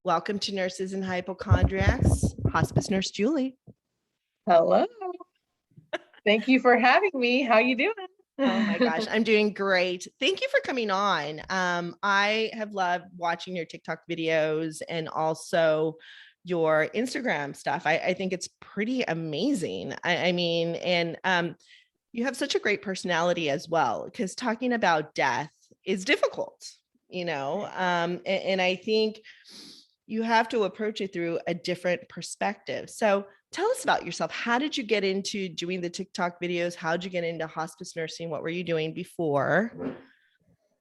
Welcome to Nurses and Hypochondriacs, Hospice Nurse Julie. Hello. Thank you for having me. How you doing? Oh my gosh, I'm doing great. Thank you for coming on. I have loved watching your TikTok videos and also your Instagram stuff. I think it's pretty amazing. You have such a great personality as well, because talking about death is difficult, and I think you have to approach it through a different perspective. So tell us about yourself. How did you get into doing the TikTok videos? How did you get into hospice nursing? What were you doing before?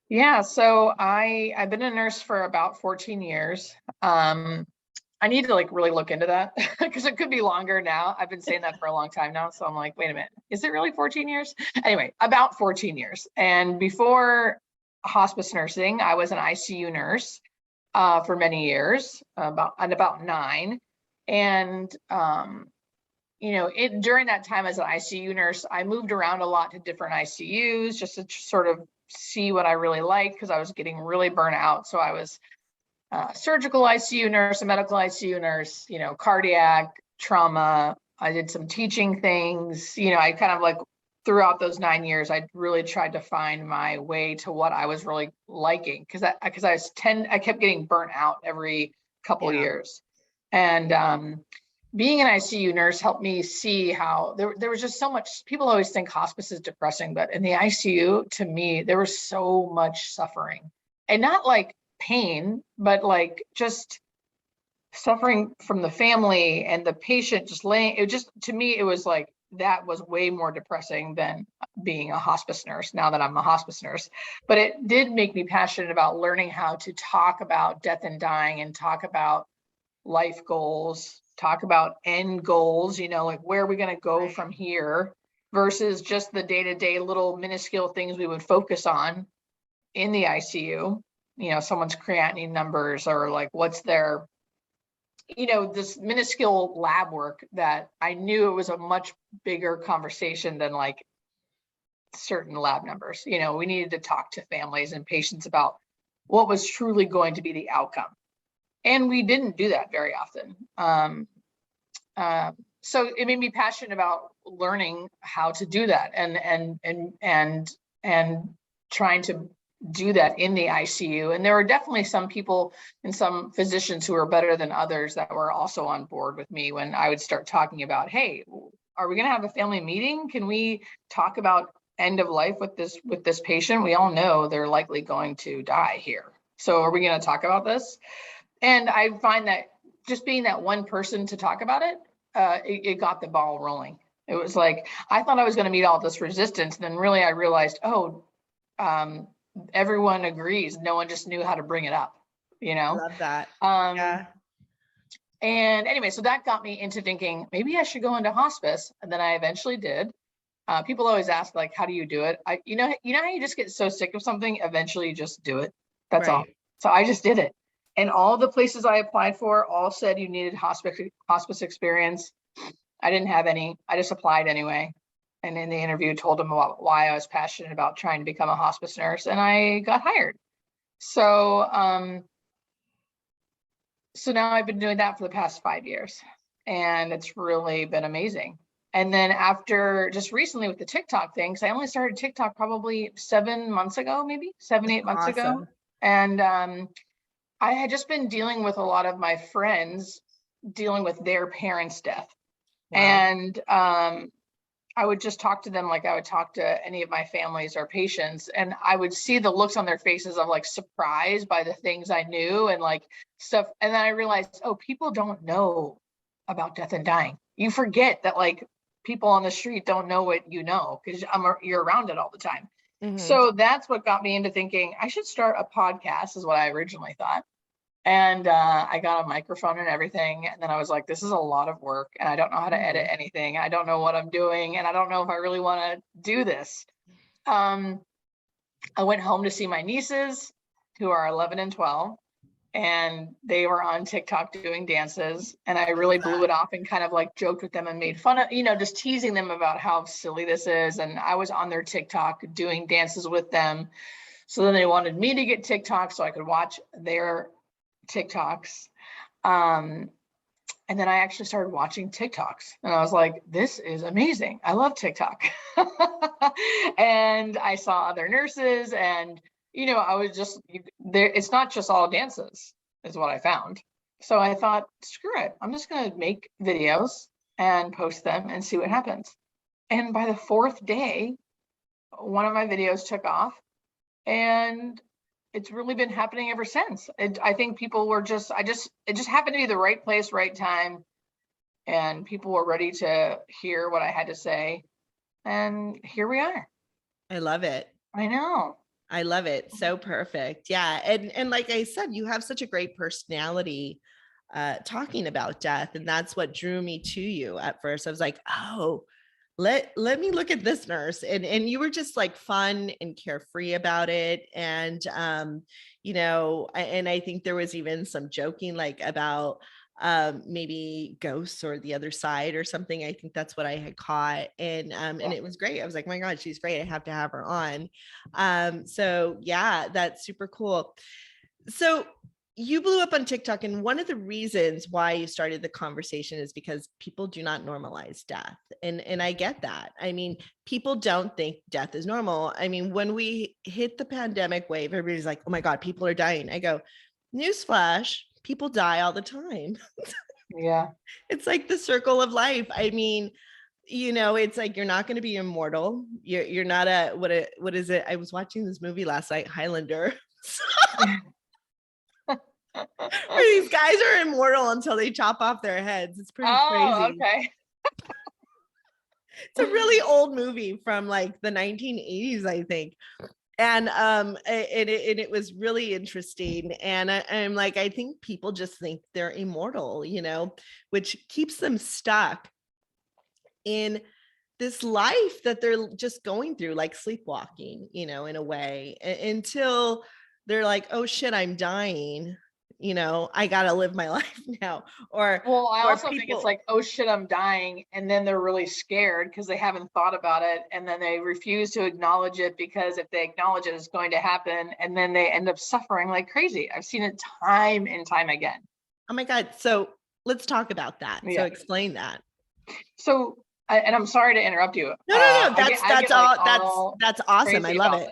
Yeah, so I've been a nurse for about 14 years. I need to really look into that because it could be longer now. I've been saying that for a long time now. So I'm like, wait a minute, is it really 14 years? Anyway, about 14 years. And before hospice nursing, I was an ICU nurse for many years, about 9. And during that time as an ICU nurse, I moved around a lot to different ICUs just to sort of see what I really liked, because I was getting really burnt out. So I was surgical ICU nurse, a medical ICU nurse, cardiac, trauma. I did some teaching things. I kind of throughout those 9 years, I really tried to find my way to what I was really liking, because I kept getting burnt out every couple of years. And being an ICU nurse helped me see how there was just so much. People always think hospice is depressing, but in the ICU, to me, there was so much suffering, and not like pain, but just suffering from the family and the patient just laying. To me, it was like that was way more depressing than being a hospice nurse, now that I'm a hospice nurse. But it did make me passionate about learning how to talk about death and dying, and talk about life goals, talk about end goals, where are we going to go from here, versus just the day-to-day little minuscule things we would focus on in the ICU. Someone's creatinine numbers, or what's their, this minuscule lab work, that I knew it was a much bigger conversation than certain lab numbers. We needed to talk to families and patients about what was truly going to be the outcome. And we didn't do that very often. So it made me passionate about learning how to do that, and trying to do that in the ICU. And there were definitely some people and some physicians who were better than others that were also on board with me when I would start talking about, hey, are we going to have a family meeting? Can we talk about end of life with this patient? We all know they're likely going to die here. So are we going to talk about this? And I find that just being that one person to talk about it, it got the ball rolling. It was like, I thought I was going to meet all this resistance. And then really I realized, everyone agrees. No one just knew how to bring it up, I love that. Yeah. And anyway, so that got me into thinking, maybe I should go into hospice. And then I eventually did. People always ask, how do you do it? You know how you just get so sick of something, eventually you just do it. That's all. So I just did it. And all the places I applied for all said you needed hospice experience. I didn't have any. I just applied anyway. And in the interview, told them about why I was passionate about trying to become a hospice nurse, and I got hired. So, so now I've been doing that for the past 5 years, and it's really been amazing. And then after just recently with the TikTok thing, because I only started TikTok probably 7 months ago, maybe 7-8 months ago. And I had just been dealing with a lot of my friends dealing with their parents' death. Wow. And I would just talk to them like I would talk to any of my families or patients, and I would see the looks on their faces of surprise by the things I knew and stuff. And then I realized, people don't know about death and dying. You forget that people on the street don't know what you know, because you're around it all the time. Mm-hmm. So that's what got me into thinking I should start a podcast, is what I originally thought. And I got a microphone and everything. And then I was like, this is a lot of work, and I don't know how to edit anything. I don't know what I'm doing, and I don't know if I really want to do this. I went home to see my nieces, who are 11 and 12, and they were on TikTok doing dances. And I really blew it off and kind of joked with them and made fun of, just teasing them about how silly this is. And I was on their TikTok doing dances with them. So then they wanted me to get TikTok so I could watch their TikToks. And then I actually started watching TikToks and I was like, this is amazing. I love TikTok. And I saw other nurses and, I was just there. It's not just all dances is what I found. So I thought, screw it. I'm just going to make videos and post them and see what happens. And by the fourth day, one of my videos took off and it's really been happening ever since. I think people were it just happened to be the right place, right time. And people were ready to hear what I had to say. And here we are. I love it. I know. I love it. So perfect. Yeah. And like I said, you have such a great personality talking about death. And that's what drew me to you at first. I was like, oh, let me look at this nurse. And you were just like fun and carefree about it. And and I think there was even some joking like about maybe ghosts or the other side or something. I think that's what I had caught. And it was great. I was like, my God, she's great. I have to have her on. So yeah, that's super cool. So you blew up on TikTok, and one of the reasons why you started the conversation is because people do not normalize death. And I get that. I mean, people don't think death is normal. I mean, when we hit the pandemic wave, everybody's like, oh my God, people are dying. I go, newsflash, people die all the time. Yeah. It's like the circle of life. I mean, it's like you're not going to be immortal. You're not what is it? I was watching this movie last night, Highlander. Where these guys are immortal until they chop off their heads. It's pretty crazy. Okay. It's a really old movie from like the 1980s, I think. And it was really interesting. And I'm like, I think people just think they're immortal, which keeps them stuck in this life that they're just going through, like sleepwalking, in a way, until they're like, oh shit, I'm dying. I gotta live my life now. I also think it's like, oh shit, I'm dying. And then they're really scared because they haven't thought about it. And then they refuse to acknowledge it because if they acknowledge it, it's going to happen. And then they end up suffering like crazy. I've seen it time and time again. Oh my God. So let's talk about that. Yeah. So explain that. So, and I'm sorry to interrupt you. No. That's awesome. I love it.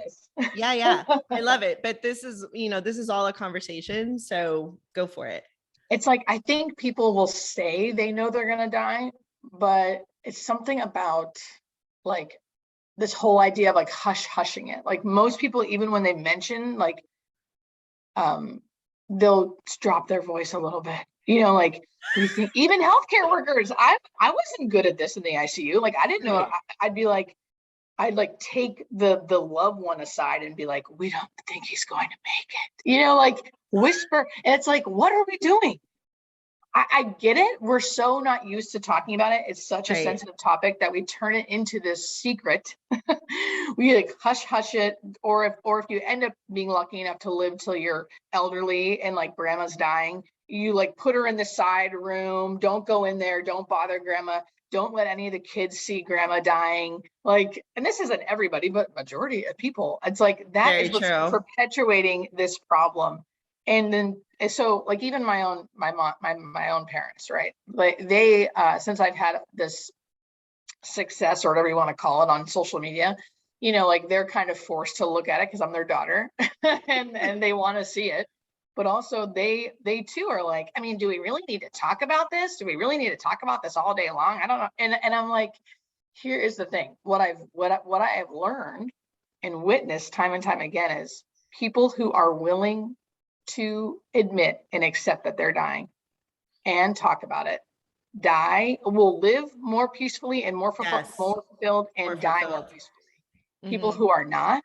Yeah. I love it. But this is all a conversation. So go for it. It's like, I think people will say they know they're going to die, but it's something about like this whole idea of like hushing it. Like most people, even when they mention like, they'll drop their voice a little bit, like we think even healthcare workers, I wasn't good at this in the ICU. Like, I didn't know. I'd be like, I'd like take the loved one aside and be like, we don't think he's going to make it, like whisper. And it's like, what are we doing? I get it. We're so not used to talking about it. It's such a sensitive topic that we turn it into this secret. We like hush it. Or if you end up being lucky enough to live till you're elderly and like grandma's dying, you like put her in the side room. Don't go in there. Don't bother grandma. Don't let any of the kids see grandma dying. Like, and this isn't everybody, but majority of people. It's like that is what's perpetuating this problem. And then, so like even my own parents, right? Like they, since I've had this success or whatever you want to call it on social media, like they're kind of forced to look at it because I'm their daughter and they want to see it. But also they too are like, I mean, do we really need to talk about this? Do we really need to talk about this all day long? I don't know. And I'm like, here is the thing. What I have learned and witnessed time and time again is people who are willing to admit and accept that they're dying and talk about it, will live more peacefully and more fulfilled and die more peacefully. Mm-hmm. People who are not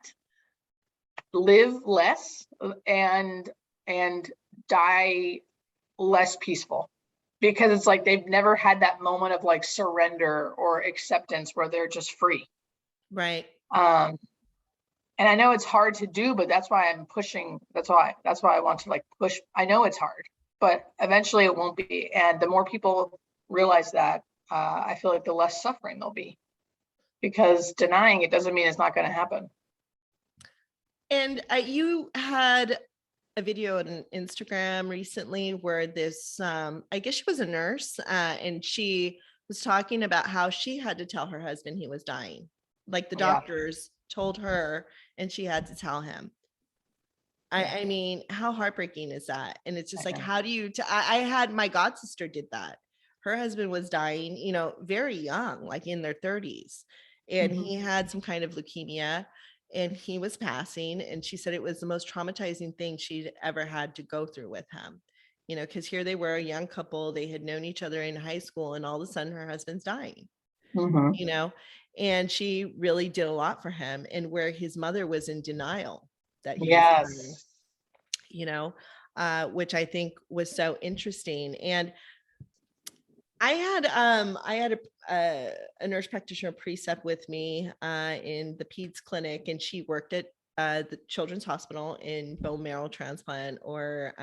live less and die less peaceful because it's like they've never had that moment of like surrender or acceptance where they're just free. Right. And I know it's hard to do, but that's why I'm pushing. That's why I want to like push. I know it's hard, but eventually it won't be. And the more people realize that, I feel like the less suffering there'll be, because denying it doesn't mean it's not going to happen. And you had a video on Instagram recently where this, I guess she was a nurse, and she was talking about how she had to tell her husband he was dying. Like the Yeah. doctors told her and she had to tell him. Yeah. I mean, how heartbreaking is that? And it's just I like, know. how do you, I had my god sister did that. Her husband was dying, you know, very young, like in their 30s. And Mhm. he had some kind of leukemia and he was passing. And she said it was the most traumatizing thing she'd ever had to go through with him, you know, because here they were, a young couple, they had known each other in high school, and all of a sudden her husband's dying, Mhm. you know, and she really did a lot for him. And where his mother was in denial that he was dying, Yes. you know, which I think was so interesting. And I had a nurse practitioner precept with me in the peds clinic, and she worked at the children's hospital in bone marrow transplant or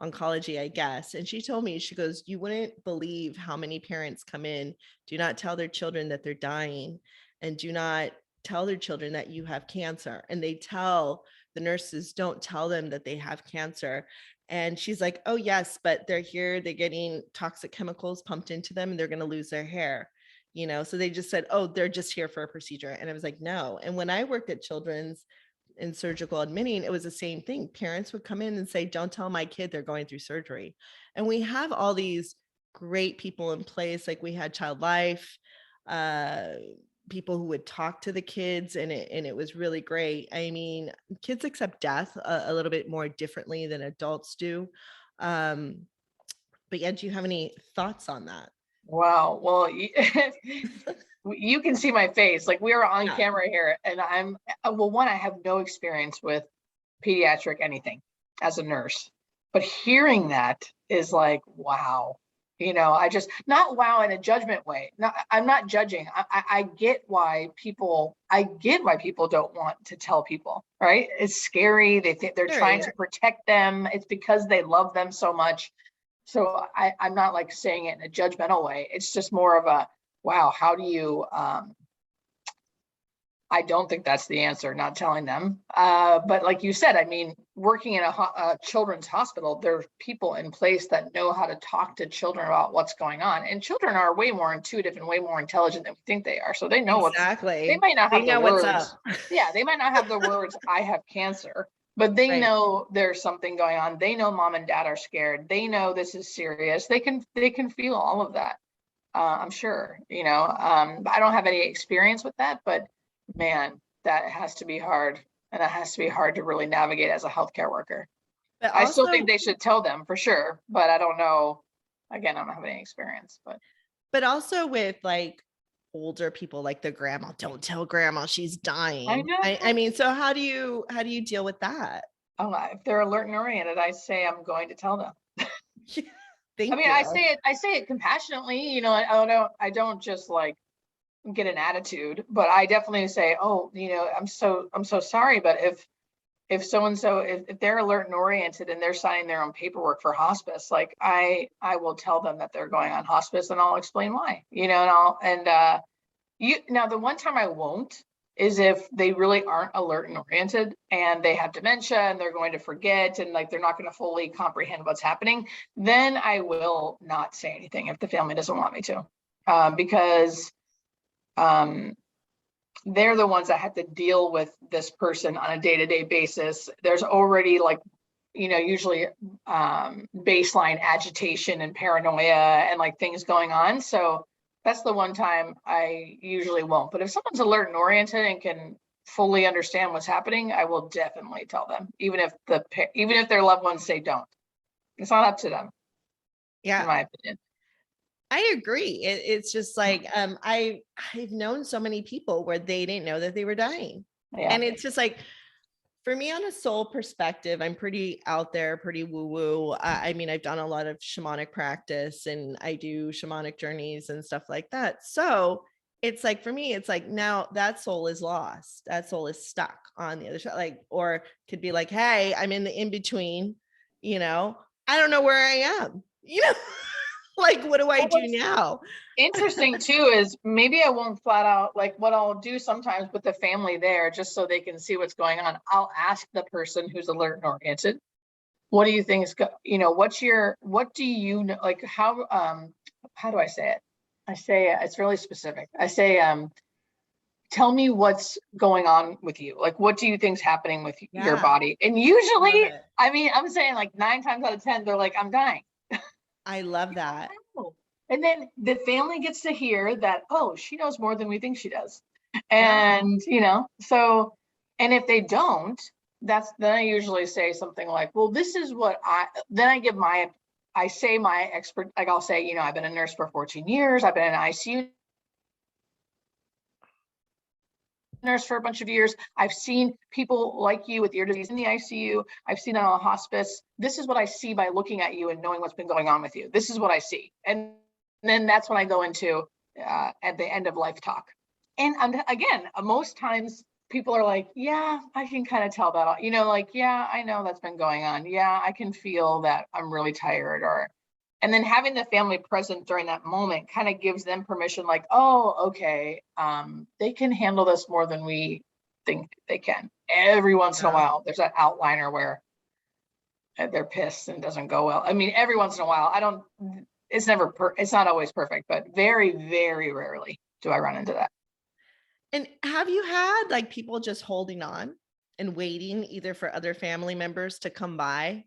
oncology, I guess. And she told me, she goes, you wouldn't believe how many parents come in, do not tell their children that they're dying, and do not tell their children that you have cancer. And they tell the nurses, don't tell them that they have cancer. And she's like, oh, yes, but they're here, they're getting toxic chemicals pumped into them, and they're going to lose their hair. You know, so they just said, oh, they're just here for a procedure. And I was like, no. And when I worked at children's in surgical admitting, it was the same thing. Parents would come in and say, don't tell my kid they're going through surgery. And we have all these great people in place. Like we had Child Life, uh, people who would talk to the kids, and it was really great. I mean, kids accept death a little bit more differently than adults do. Um, but yeah, do you have any thoughts on that? Wow. Well, you can see my face. Like we are on Yeah, camera here, and well, one, I have no experience with pediatric anything as a nurse, but hearing that is like, wow. I just not wow in a judgment way. No, I'm not judging. I get why people don't want to tell people, right? It's scary. They think they're trying very. to protect them. It's because they love them so much. So I'm not like saying it in a judgmental way. It's just more of a, wow, how do you, I don't think that's the answer, not telling them. But like you said, I mean, working in a children's hospital, there's people in place that know how to talk to children about what's going on. And children are way more intuitive and way more intelligent than we think they are. So they know they Exactly. might not They have the know what's up. words. Yeah, they might not have the words, I have cancer, but they Right. know there's something going on. They know mom and dad are scared. They know this is serious. They can feel all of that. I'm sure, but I don't have any experience with that, but man, that has to be hard. And that has to be hard to really navigate as a healthcare worker. But I still think also, they should tell them for sure, but I don't know. Again, I don't have any experience, but with like older people, like the grandma, don't tell grandma she's I dying. I know. mean, so how do you deal with that? If they're alert and oriented, I say I'm going to tell them. I Thank mean, you. I say it compassionately, I don't just like get an attitude, but I definitely say, oh, I'm so sorry, but if so and so if they're alert and oriented and they're signing their own paperwork for hospice, like I will tell them that they're going on hospice, and I'll explain why, you now the one time I won't is if they really aren't alert and oriented and they have dementia and they're going to forget and like they're not going to fully comprehend what's happening. Then I will not say anything if the family doesn't want me to, because um, they're the ones that have to deal with this person on a day-to-day basis. There's already like, usually baseline agitation and paranoia and like things going on. So that's the one time I usually won't. But if someone's alert and oriented and can fully understand what's happening, I will definitely tell them, even if their loved ones say don't. It's not up to them, in Yeah, my opinion. I agree. It's just like I've known so many people where they didn't know that they were dying. Yeah. And it's just like, for me, on a soul perspective, I'm pretty out there, pretty woo woo. I mean, I've done a lot of shamanic practice and I do shamanic journeys and stuff like that. So it's like, for me, it's like, now that soul is lost. That soul is stuck on the other side. Like, or could be like, hey, I'm in the in between, you know, I don't know where I am, you know? Like, what do I What do was now? interesting too is maybe I won't flat out, like what I'll do sometimes with the family there, just so they can see what's going on. I'll ask the person who's alert and oriented, what do you think is, what do you know, like how do I say it? I say, it's really specific. I say, tell me what's going on with you. Like, what do you think's happening with your Yeah, body? And love usually, it. I mean, I'm saying like 9 times out of 10, they're like, I'm dying. I love that. Oh. And then the family gets to hear that, oh, she knows more than we think she does. Yeah. And, so, and if they don't, then I usually say something like, well, this is what then I give I say my expert, like I'll say, I've been a nurse for 14 years. I've been an ICU nurse for a bunch of years. I've seen people like you with ear disease in the ICU. I've seen it on a hospice. This is what I see by looking at you and knowing what's been going on with you. This is what I see. And then that's when I go into at the end of life talk. And again, most times people are like, yeah, I can kind of tell that, like, yeah, I know that's been going on. Yeah, I can feel that I'm really tired, and then having the family present during that moment kind of gives them permission, like, oh, okay, they can handle this more than we think they can. Every once in a Yeah. while, there's that outliner where they're pissed and doesn't go well. I mean, every once in a while, it's never, it's not always perfect, but very, very rarely do I run into that. And have you had like people just holding on and waiting either for other family members to come by,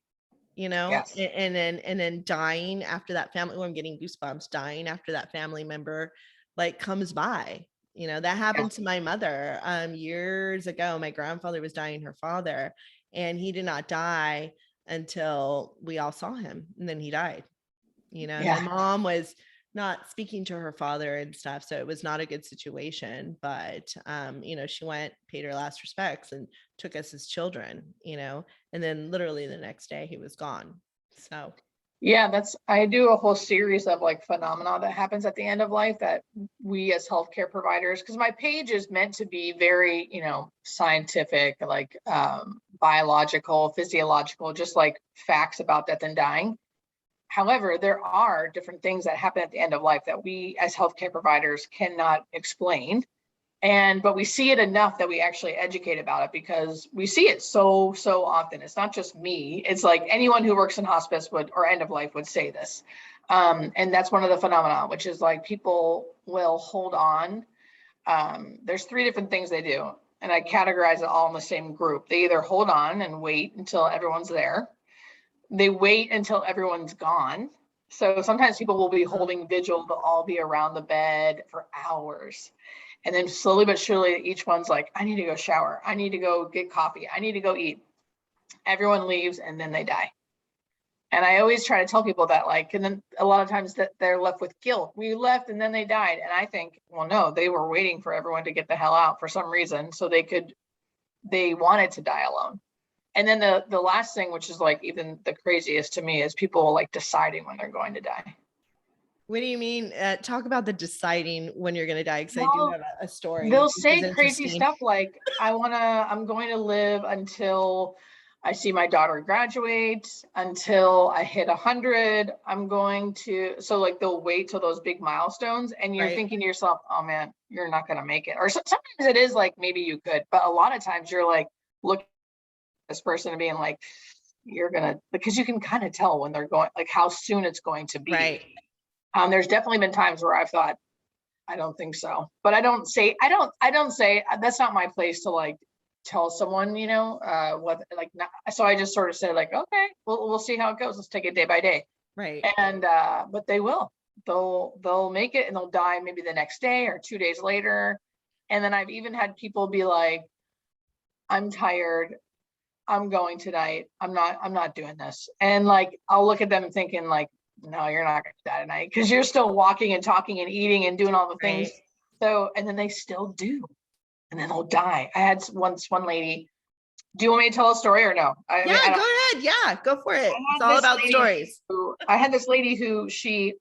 Yes. and then dying after that family, oh, I'm getting goosebumps, dying after that family member like comes by. That Yeah. happened to my mother years ago. My grandfather was dying her father, and he did not die until we all saw him, and then he died. And my Yeah. mom was not speaking to her father and stuff, so it was not a good situation. But she went, paid her last respects, and took us as children. And then literally the next day he was gone. So Yeah, I do a whole series of like phenomena that happens at the end of life that we as healthcare providers, because my page is meant to be very, scientific, like biological, physiological, just like facts about death and dying. However, there are different things that happen at the end of life that we as healthcare providers cannot explain. But we see it enough that we actually educate about it, because we see it so often. It's not just me, it's like anyone who works in hospice or end of life would say this. And that's one of the phenomena, which is like people will hold on. There's 3 different things they do, and I categorize it all in the same group. They either hold on and wait until everyone's there. They wait until everyone's gone. So sometimes people will be holding vigil, they'll all be around the bed for hours. And then slowly but surely, each one's like, I need to go shower. I need to go get coffee. I need to go eat. Everyone leaves, and then they die. And I always try to tell people that, like, and then a lot of times that they're left with guilt. We left and then they died. And I think, well, no, they were waiting for everyone to get the hell out for some reason. So they wanted to die alone. And then the last thing, which is like even the craziest to me, is people like deciding when they're going to die. what do you mean? Talk about the deciding when you're going to die, because I do Well, have a story, they'll which is say crazy interesting. stuff like, I'm going to live until I see my daughter graduate, until I hit 100. So like they'll wait till those big milestones, and you're Right. thinking to yourself, oh man, you're not going to make it. Or sometimes it is like, maybe you could, but a lot of times you're like, look at this person and being like, because you can kind of tell when they're going, like how soon it's going to be. Right. There's definitely been times where I've thought, I don't think so, but I don't say that's not my place to like tell someone, what, like, not, so I just sort of say like, okay, we'll see how it goes. Let's take it day by day. Right. And but they'll make it, and they'll die maybe the next day or 2 days later. And then I've even had people be like, I'm tired, I'm going tonight, I'm not doing this. And like, I'll look at them thinking like, no, you're not going to die tonight, because you're still walking and talking and eating and doing all the things. Right. So, and then they still do, and then they'll die. I had one lady. Do you want me to tell a story or no? Yeah, go ahead. Yeah, go for it. It's all about stories. I had this lady who she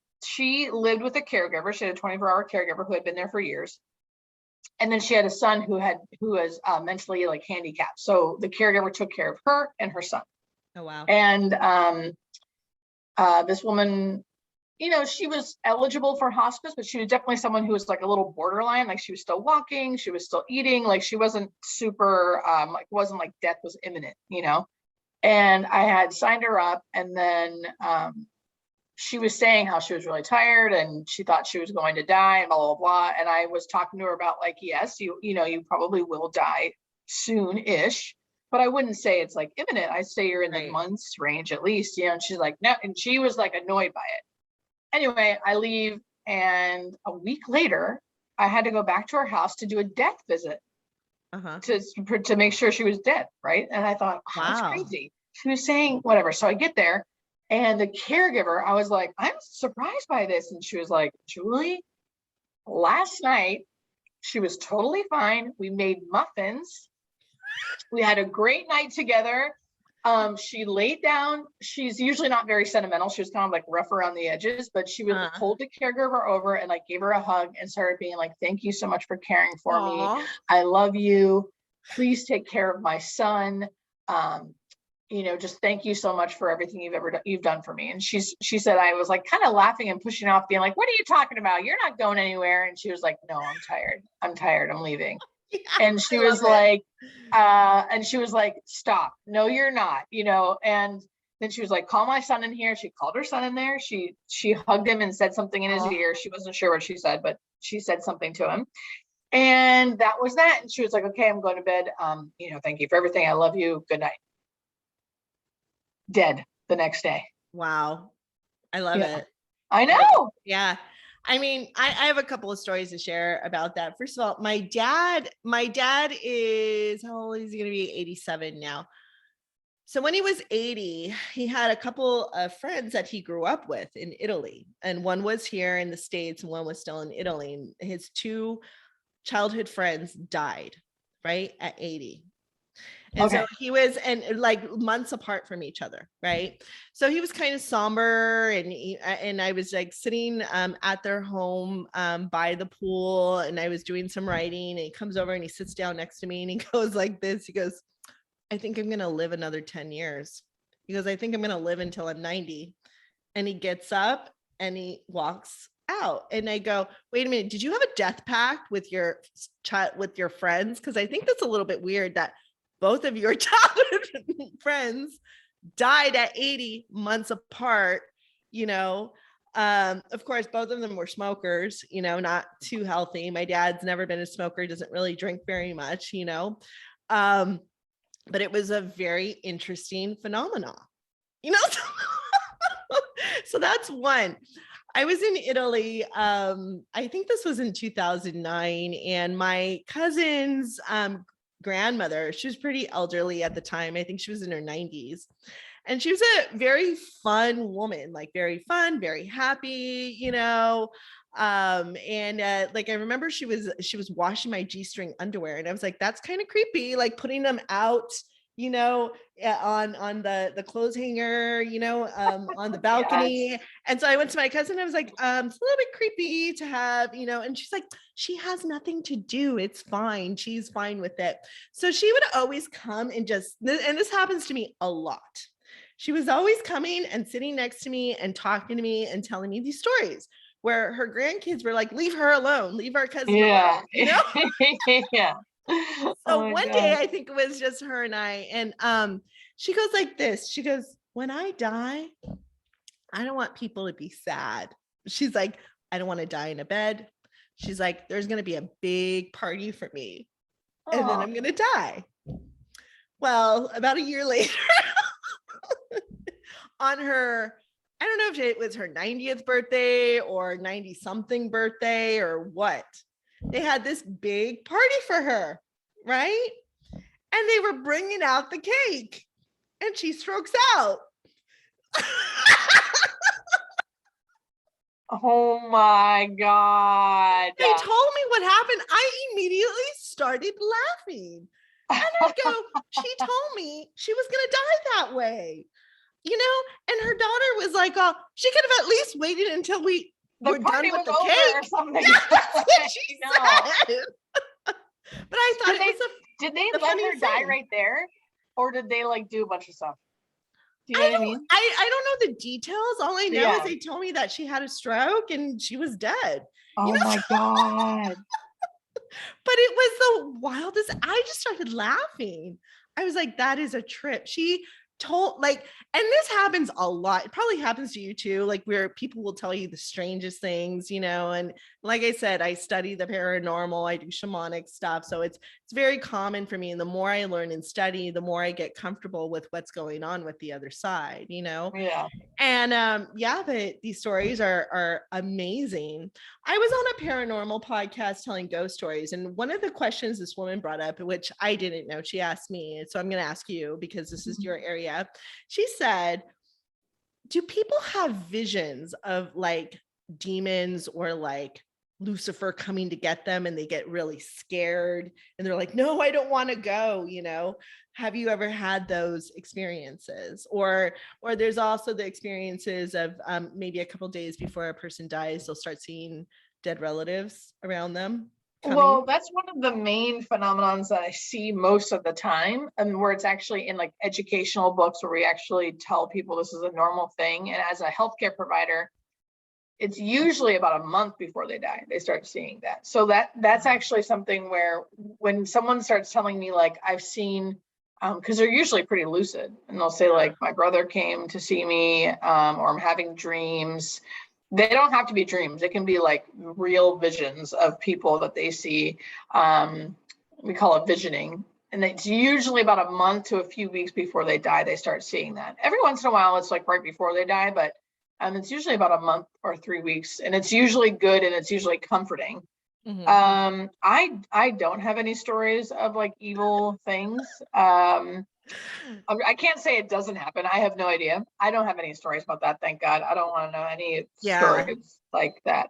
lived with a caregiver. She had a 24-hour caregiver who had been there for years. And then she had a son who was mentally like handicapped. So the caregiver took care of her and her son. Oh, wow. And this woman, she was eligible for hospice, but she was definitely someone who was like a little borderline. Like she was still walking, she was still eating, like she wasn't super, like wasn't like death was imminent, And I had signed her up, and then she was saying how she was really tired and she thought she was going to die and blah, blah, blah. And I was talking to her about like, yes, you probably will die soon-ish, but I wouldn't say it's like imminent. I say you're in the months range at least, and she's like, no. And she was like annoyed by it. Anyway, I leave, and a week later, I had to go back to her house to do a death visit to make sure she was dead, right? And I thought, oh, that's crazy. She was saying whatever. So I get there, and the caregiver, I was like, I'm surprised by this. And she was like, Julie, last night, she was totally fine. We made muffins. We had a great night together. She laid down. She's usually not very sentimental. She was kind of like rough around the edges, but she would pulled the caregiver over and like gave her a hug and started being like, thank you so much for caring for me. I love you. Please take care of my son. Just thank you so much for everything you've done for me. And she said, I was like kind of laughing and pushing off, being like, what are you talking about? You're not going anywhere. And she was like, no, I'm tired. I'm leaving. Yeah, and she was like, stop. No, you're not, and then she was like, call my son in here. She called her son in there. She hugged him and said something in his ear. She wasn't sure what she said, but she said something to him. And that was that. And she was like, okay, I'm going to bed. Thank you for everything. I love you. Good night. Dead the next day. Wow. I love it. I know. Yeah. I mean, I have a couple of stories to share about that. First of all, my dad is, how old is he going to be? 87 now. So when he was 80, he had a couple of friends that he grew up with in Italy. And one was here in the States and one was still in Italy. And his two childhood friends died, right, at 80. And so he was, and like months apart from each other, right? So he was kind of somber, and I was like sitting at their home by the pool, and I was doing some writing, and he comes over and he sits down next to me and he goes like this. He goes, I think I'm going to live another 10 years. He goes, I think I'm going to live until I'm 90. And he gets up and he walks out. And I go, wait a minute, did you have a death pact with your friends? Because I think that's a little bit weird that both of your childhood friends died at 80 months apart, of course, both of them were smokers, not too healthy. My dad's never been a smoker, doesn't really drink very much, but it was a very interesting phenomenon, so that's one. I was in Italy. I think this was in 2009, and my cousin's grandmother, she was pretty elderly at the time. I think she was in her 90s, and she was a very fun woman, like very fun, very happy, like I remember she was washing my G-string underwear, and I was like, that's kind of creepy, like putting them out, on the clothes hanger, on the balcony. Yes. And so I went to my cousin. I was like, it's a little bit creepy to have, and she's like, she has nothing to do. It's fine. She's fine with it. So she would always come and this happens to me a lot. She was always coming and sitting next to me and talking to me and telling me these stories where her grandkids were like, leave her alone, leave our cousin alone, Yeah. So one day, I think it was just her and I, and she goes like this. She goes, when I die, I don't want people to be sad. She's like, I don't want to die in a bed. She's like, there's going to be a big party for me, and then I'm going to die. Well, about a year later, on her, I don't know if it was her 90th birthday or 90 something birthday or what, they had this big party for her, right? And they were bringing out the cake, and she strokes out. Oh my God. They told me what happened. I immediately started laughing. And I go, she told me she was going to die that way, and her daughter was like, oh, she could have at least waited until we're done with the cake or something. That's what she said. But I thought did they let her die right there, or did they like do a bunch of stuff? Do you know what I mean? I don't know the details. All I know is Yeah. they told me that she had a stroke and she was dead. You Oh know, my God. but it was the wildest. I just started laughing. I was like, that is a trip. She told like, and this happens a lot. It probably happens to you too, like where people will tell you the strangest things, you know. And like I said, I study the paranormal, I do shamanic stuff. So it's very common for me. And the more I learn and study, the more I get comfortable with what's going on with the other side, you know. Yeah. And yeah, but these stories are amazing. I was on a paranormal podcast telling ghost stories, and one of the questions this woman brought up, which I didn't know, she asked me, so I'm going to ask you because this is your area. She said, "Do people have visions of like demons or like Lucifer coming to get them, and they get really scared and they're like, no, I don't want to go, you know?" Have you ever had those experiences? Or there's also the experiences of maybe a couple of days before a person dies, they'll start seeing dead relatives around them coming. Well, that's one of the main phenomenons that I see most of the time, and where it's actually in like educational books where we actually tell people this is a normal thing. And as a healthcare provider, it's usually about a month before they die, they start seeing that. So that's actually something where when someone starts telling me like I've seen, because they're usually pretty lucid, and they'll say like my brother came to see me, or I'm having dreams. They don't have to be dreams. It can be like real visions of people that they see. We call it visioning. And it's usually about a month to a few weeks before they die, they start seeing that. Every once in a while, it's like right before they die, but it's usually about a month or 3 weeks, and it's usually good and it's usually comforting. I don't have any stories of like evil things. I can't say it doesn't happen. I have no idea. I don't have any stories about that. Thank God. I don't want to know any Yeah. stories like that.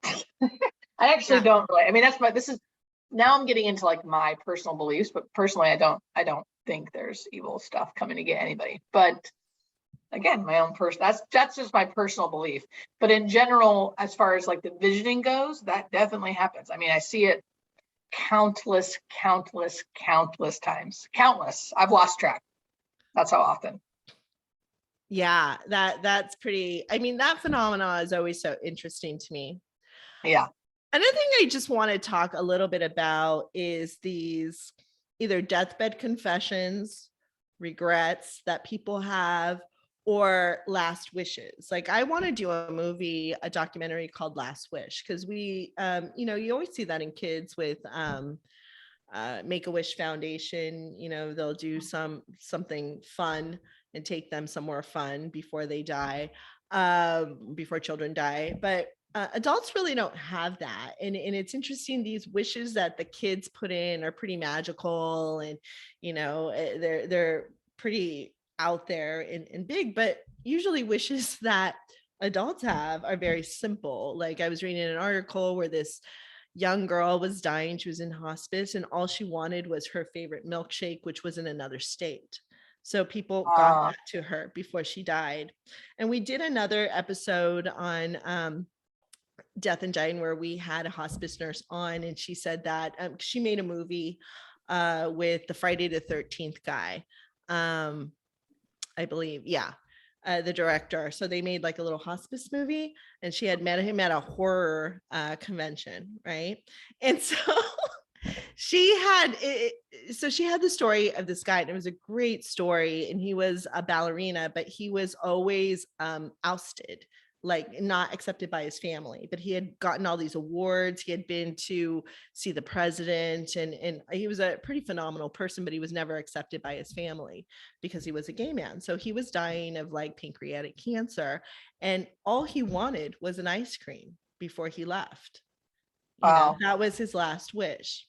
I actually don't really. I mean, this is now I'm getting into like my personal beliefs, but personally, I don't think there's evil stuff coming to get anybody. But again, my own that's just my personal belief. But in general, as far as like the visioning goes, that definitely happens. I mean, I see it countless times. Countless. I've lost track. That's how often. Yeah, that's pretty. I mean, that phenomena is always so interesting to me. Yeah. Another thing I just want to talk a little bit about is these either deathbed confessions, regrets that people have, or last wishes. Like I want to do a movie, a documentary called Last Wish, because we, you know, you always see that in kids with Make-A-Wish Foundation. You know, they'll do something fun and take them somewhere fun before they die, before children die. But adults really don't have that. And it's interesting, these wishes that the kids put in are pretty magical, and, you know, they're pretty out there and big, but usually wishes that adults have are very simple. Like I was reading an article where this young girl was dying. She was in hospice, and all she wanted was her favorite milkshake, which was in another state. So people got that to her before she died. And we did another episode on death and dying where we had a hospice nurse on, and she said that she made a movie with the Friday the 13th guy, I believe. Yeah. The director. So they made like a little hospice movie, and she had met him at a horror convention, right? And so she had the story of this guy, and it was a great story, and he was a ballerina, but he was always ousted, like not accepted by his family. But he had gotten all these awards. He had been to see the president, and he was a pretty phenomenal person, but he was never accepted by his family because he was a gay man. So he was dying of like pancreatic cancer, and all he wanted was an ice cream before he left. You know, that was his last wish.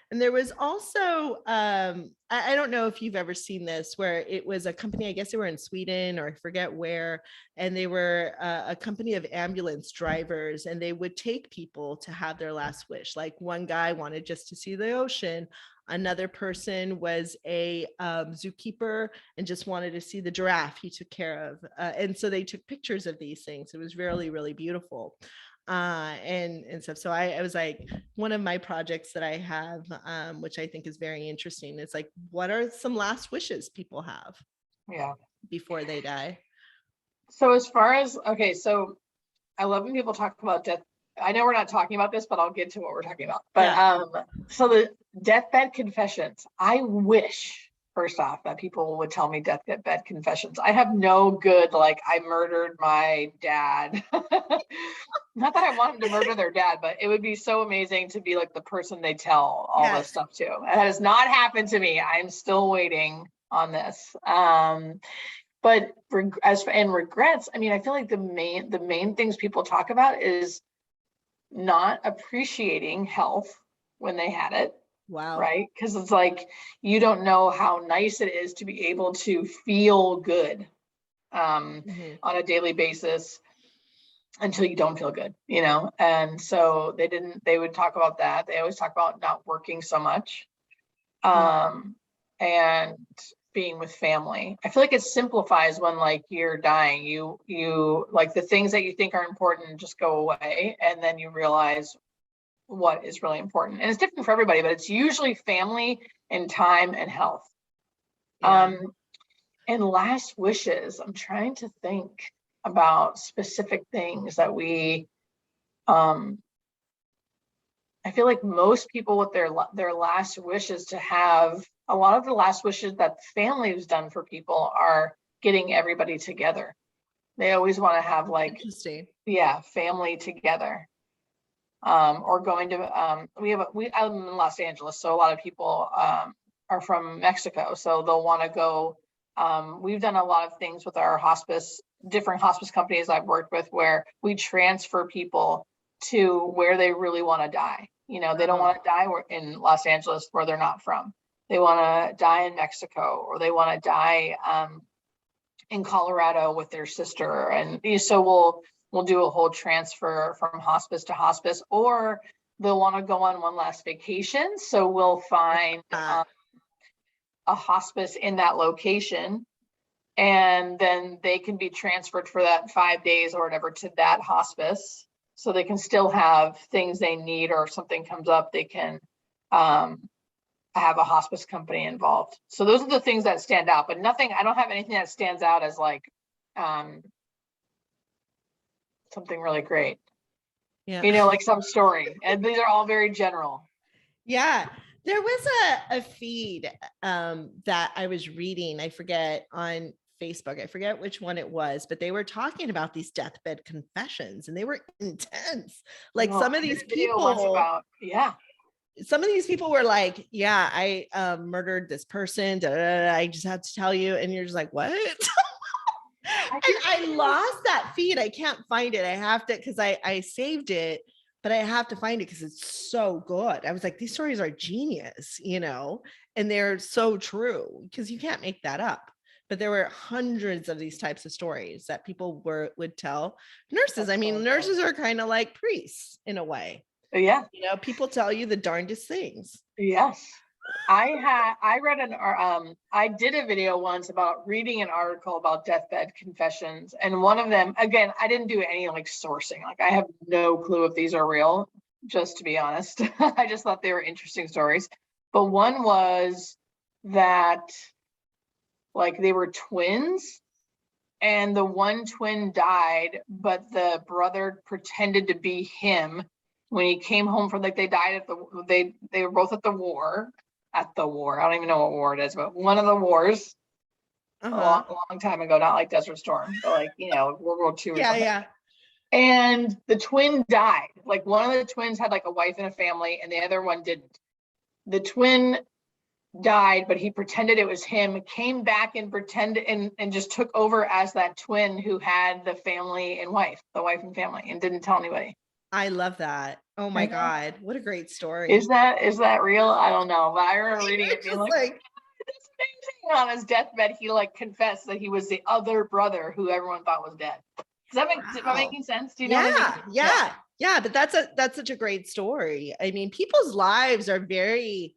And there was also, I don't know if you've ever seen this, where it was a company, I guess they were in Sweden or I forget where, and they were a company of ambulance drivers, and they would take people to have their last wish. Like one guy wanted just to see the ocean. Another person was a zookeeper and just wanted to see the giraffe he took care of. And so they took pictures of these things. It was really, really beautiful. And stuff. So I was like, one of my projects that I have, which I think is very interesting, is like, what are some last wishes people have Yeah. before they die? So as far as, okay, so I love when people talk about death. I know we're not talking about this, but I'll get to what we're talking about. But Yeah. so the deathbed confessions, I wish, first off, that people would tell me deathbed confessions. I have no good, like, I murdered my dad. Not that I want them to murder their dad, but it would be so amazing to be like the person they tell all this Yes. stuff to. It has not happened to me. I'm still waiting on this. But as for and regrets, I mean, I feel like the main things people talk about is not appreciating health when they had it, Wow. right? Because it's like you don't know how nice it is to be able to feel good Mhm. on a daily basis until you don't feel good, you know? And so they would talk about that. They always talk about not working so much. Mhm. And being with family. I feel like it simplifies when like you're dying. You like the things that you think are important just go away, and then you realize what is really important. And it's different for everybody, but it's usually family and time and health. Yeah. And last wishes. I'm trying to think about specific things that we I feel like most people with their last wishes to have a lot of the last wishes that family has done for people are getting everybody together. They always want to have like, Interesting. yeah, family together. Or going to I'm in Los Angeles, so a lot of people are from Mexico, so they'll want to go. We've done a lot of things with our different hospice companies I've worked with, where we transfer people to where they really want to die. You know, they don't Oh, want to die in Los Angeles where they're not from. They want to die in Mexico, or they want to die in Colorado with their sister. And so we'll do a whole transfer from hospice to hospice, or they'll want to go on one last vacation. So we'll find uh, a hospice in that location, and then they can be transferred for that 5 days or whatever to that hospice. So they can still have things they need, or if something comes up, they can have a hospice company involved. So those are the things that stand out, but I don't have anything that stands out as like um, something really great, yeah. you know, like some story. And these are all very general. Yeah. There was a feed that I was reading, I forget, on Facebook. I forget which one it was, but they were talking about these deathbed confessions and they were intense. Like Well, some of I did these a video once people, about, yeah, were like, yeah, I murdered this person. Da, da, da, da, I just had to tell you. And you're just like, what? I And think I lost that feed. I can't find it. I have to, because I saved it, but I have to find it because it's so good. I was like, these stories are genius, and they're so true because you can't make that up. But there were hundreds of these types of stories that people would tell nurses. that's I so mean, good. nurses are kind of like priests in a way. Yeah, People tell you the darndest things. yes. I read I did a video once about reading an article about deathbed confessions. And one of them, again, I didn't do any like sourcing. Like I have no clue if these are real, just to be honest. I just thought they were interesting stories. But one was that like they were twins, and the one twin died, but the brother pretended to be him when he came home from, like, they died they were both at the war. At the war, I don't even know what war it is, but one of the wars a Uh-huh. long time ago, not like Desert Storm, but like, World War II or Yeah, something. yeah. And the twin died. Like one of the twins had like a wife and a family, and the other one didn't. The twin died, but he pretended it was him, came back and pretended and just took over as that twin who had the wife and family, and didn't tell anybody. I love that. Oh my God. What a great Is story. that real? I don't know, but I remember reading You're it being just like, like, this thing on his deathbed, he like confessed that he was the other brother who everyone thought was dead. Am I wow. making sense? Do you know what I mean? Yeah, Yeah. yeah, yeah. But that's such a great story. I mean, people's lives are very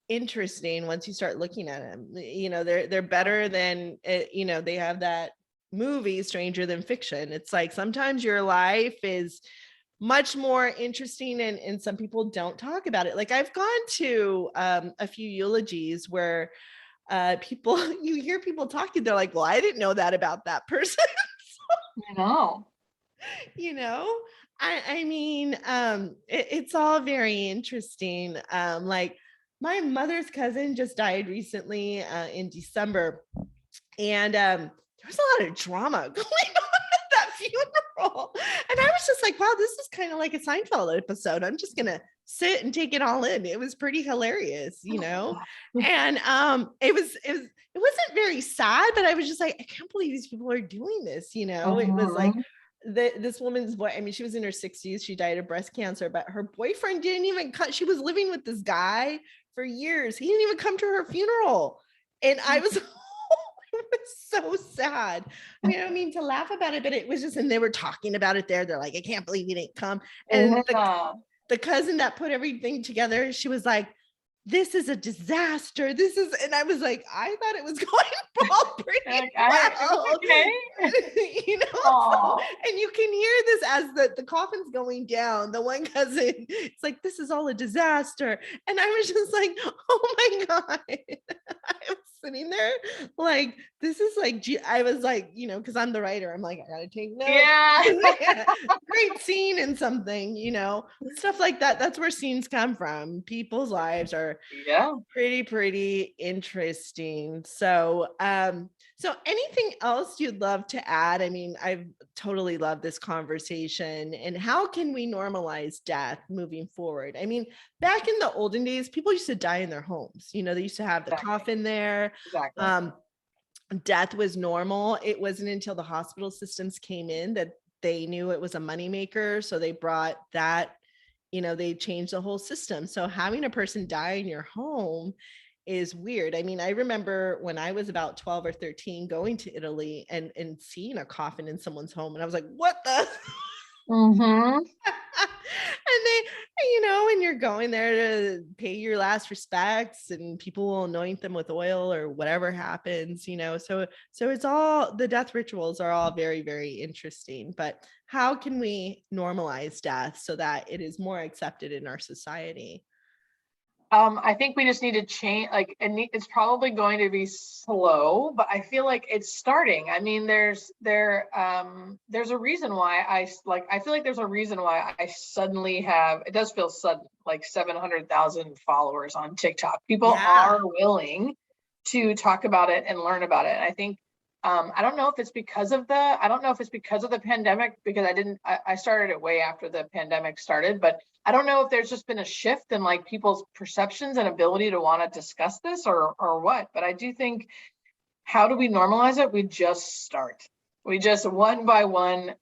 interesting once you start looking at them. They're better than they have that movie Stranger Than Fiction. It's like sometimes your life is much more interesting, and some people don't talk about it. Like I've gone to a few eulogies where people you hear people talking, they're like, well, I didn't know that about that person. You know. you know I mean it's all very interesting. Like my mother's cousin just died recently in December, and there was a lot of drama going on at that funeral, and I was just like, wow, this is kind of like a Seinfeld episode. I'm just gonna sit and take it all in. It was pretty hilarious, and it wasn't very sad, but I was just like, I can't believe these people are doing this. It was like Mhm. this woman's boy. I mean, she was in her 60s. She died of breast cancer, but her boyfriend didn't even come. She was living with this guy for years. He didn't even come to her funeral. And I was, it was so sad. I mean, I don't mean to laugh about it, but it was just, and they were talking about it there. They're like, I can't believe he didn't come. And Yeah. the cousin that put everything together, she was like, this is a disaster. This is, and I was like, I thought it was going all pretty Like, it was well. okay. So, Oh, and you can hear this as the coffin's going down. The one cousin, it's like, this is all a disaster. And I was just like, oh my God. I was sitting there like, this is like, I was like, because I'm the writer, I'm like, I gotta take notes. yeah. Great scene in something, stuff like that. That's where scenes come from. People's lives are Yeah. pretty interesting. So anything else you'd love to add? I mean, I've totally loved this conversation. And how can we normalize death moving forward? I mean, back in the olden days, people used to die in their homes. They used to have the Exactly. coffin there. Exactly. Death was normal. It wasn't until the hospital systems came in that they knew it was a moneymaker. So they brought that, they changed the whole system. So having a person die in your home is weird. I mean, I remember when I was about 12 or 13 going to Italy and seeing a coffin in someone's home. And I was like, what the? Mm-hmm. And and you're going there to pay your last respects, and people will anoint them with oil or whatever happens, so it's all, the death rituals are all very, very interesting. But how can we normalize death so that it is more accepted in our society? I think we just need to change, like, it's probably going to be slow, but I feel like it's starting. I mean, there's a reason why I feel like there's a reason why I suddenly have, it does feel sudden, like 700,000 followers on TikTok. People Yeah. are willing to talk about it and learn about it. And I think, I don't know if it's because of the pandemic, because I started it way after the pandemic started, but I don't know if there's just been a shift in like people's perceptions and ability to want to discuss this or what. But I do think, how do we normalize it? We just start. We just one by one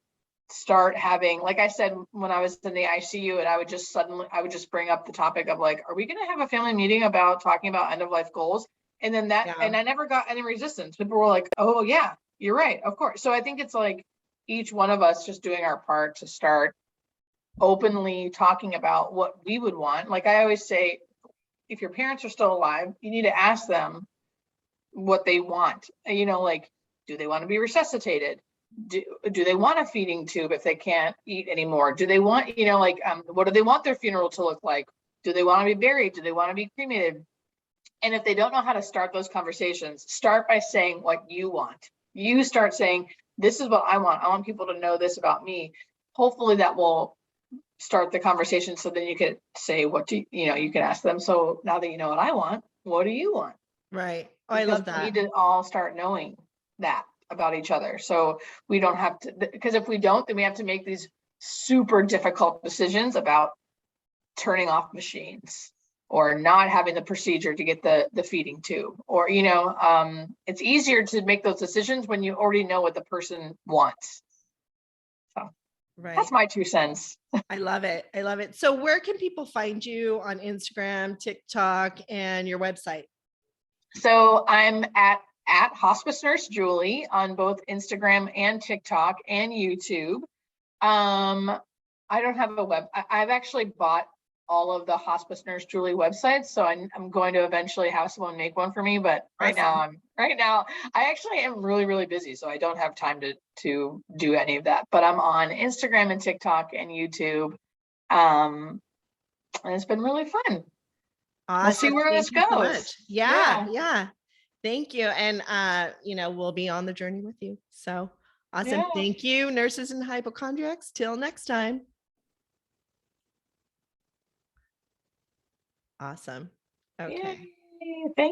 start having, like I said, when I was in the ICU, and I would just bring up the topic of like, are we going to have a family meeting about talking about end of life goals? And then Yeah. and I never got any resistance. People were like, oh yeah, you're right, of course. So I think it's like each one of us just doing our part to start openly talking about what we would want. Like I always say, if your parents are still alive, you need to ask them what they want. Like, do they want to be resuscitated? Do they want a feeding tube if they can't eat anymore? Do they want, what do they want their funeral to look like? Do they want to be buried? Do they want to be cremated? And if they don't know how to start those conversations, start by saying what you want. You start saying, this is what I want. I want people to know this about me. Hopefully that will start the conversation. So then you could say, you can ask them. So now that you know what I want, what do you want? Right. Oh, I Because love we that. need to all start knowing that about each other. So we don't have to, because if we don't, then we have to make these super difficult decisions about turning off machines or not having the procedure to get the feeding tube, or it's easier to make those decisions when you already know what the person wants. So that's Right. my 2 cents. I love it. I love it. So where can people find you on Instagram, TikTok, and your website? So I'm at Hospice Nurse Julie on both Instagram and TikTok and YouTube. I don't have a I've actually bought all of the Hospice Nurse Julie websites, so I'm going to eventually have someone make one for me. But Awesome. right now I actually am really, really busy, so I don't have time to do any of that. But I'm on Instagram and TikTok and YouTube, and it's been really fun. We'll see Awesome. where this Thank you so goes. much. Yeah. Yeah. Yeah. Thank you. And we'll be on the journey with you. So Awesome. Yeah. Thank you, nurses and hypochondriacs. Till next time. Awesome. Okay. Yay. Thank